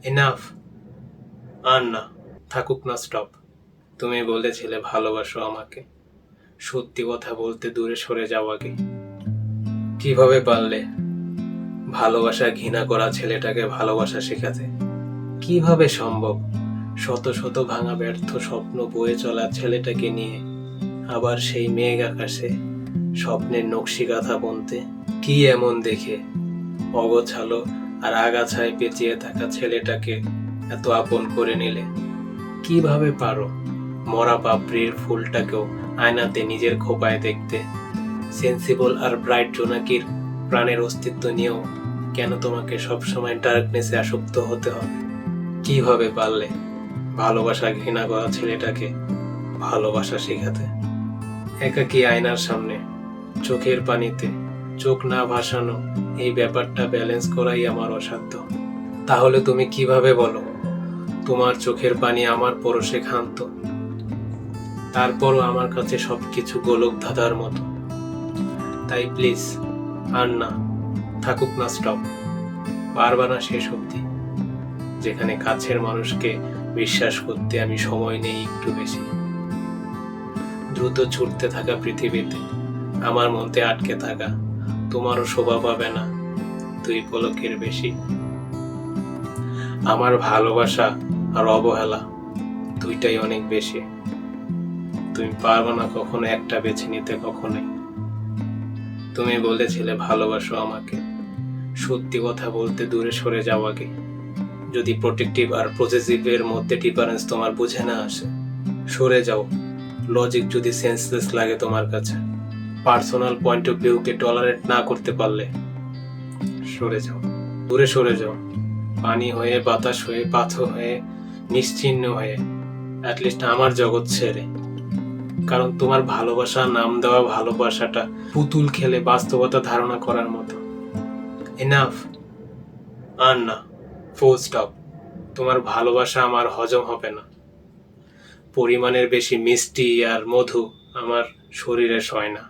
Enough, আর না, থাকুক না, স্টপ। তুমি বলেছিলে ভালোবাসো আমাকে, সত্যি কথা বলতে দূরে সরে যাও আগে। কিভাবে পারলে ভালোবাসা ঘৃণা করা ছেলেটাকে ভালোবাসা শেখাতে? কিভাবে সম্ভব শত শত ভাঙা ব্যর্থ স্বপ্ন বয়ে চলা ছেলেটাকে নিয়ে আবার সেই মেঘ আকাশে স্বপ্নের নকশিকাঁথা বুনতে? কি এমন দেখে অগোছালো আর আগাছায় পেঁচিয়ে থাকা ছেলেটাকে এত আপন করে নিলে? কিভাবে পারো মরা পাপড়ির ফুলটাকেও আয়নাতে নিজের খোপায় দেখতে? সেন্সিবল আর ব্রাইট জোনাকির প্রাণের অস্তিত্ব নিয়েও কেন তোমাকে সবসময় ডার্কনেসে আসক্ত হতে হবে? কিভাবে পারলে ভালোবাসা ঘৃণা করা ছেলেটাকে ভালোবাসা শেখাতে? একাকী আয়নার সামনে চোখের পানিতে চোখ না ভাসানো এই ব্যাপারটা ব্যালেন্স করাই আমার অসাধ্য। তাহলে তুমি কিভাবে বলো তোমার চোখের পানি আমার পরশে ক্ষান্ত, তারপরও আমার কাছে সবকিছু গোলক ধাঁধার মতো? তাই প্লিজ, আর না, থাকুক না, স্টপ। পারবা না শেষ অবধি, যেখানে কাছের মানুষকে বিশ্বাস করতে আমি সময় নেই একটু বেশি। দ্রুত ছুটতে থাকা পৃথিবীতে আমার মধ্যে আটকে থাকা তোমারও শোভা পাবে না 2 পলকের বেশি। আমার ভালোবাসা আর অবহেলা দুইটাই অনেক বেশি। তুমি পারবে না কখনো একটা বেছে নিতে, কখনোই। তুমি বলেছিলে ভালোবাসো আমাকে, সত্যি কথা বলতে দূরে সরে যাও আগে। যদি প্রোটেক্টিভ আর পজেসিভের মধ্যে ডিফারেন্স তোমার বুঝে না আসে, সরে যাও। লজিক যদি সেন্সলেস লাগে তোমার কাছে, পার্সোনাল পয়েন্ট অফ ভিউকে টলারেট না করতে পারলে সরে যাও, দূরে সরে যাও। পানি হয়ে, বাতাস হয়ে, পাথর হয়ে, নিশ্চিহ্ন হয়ে, অ্যাটলিস্ট আমার জগৎ ছেড়ে। কারণ তোমার ভালোবাসা, নাম দেওয়া ভালোবাসাটা পুতুল খেলে বাস্তবতা ধারণা করার মতো। এনাফ, আর না, ফুল স্টপ। তোমার ভালোবাসা আমার হজম হবে না। পরিমাণের বেশি মিষ্টি আর মধু আমার শরীরে সয় না।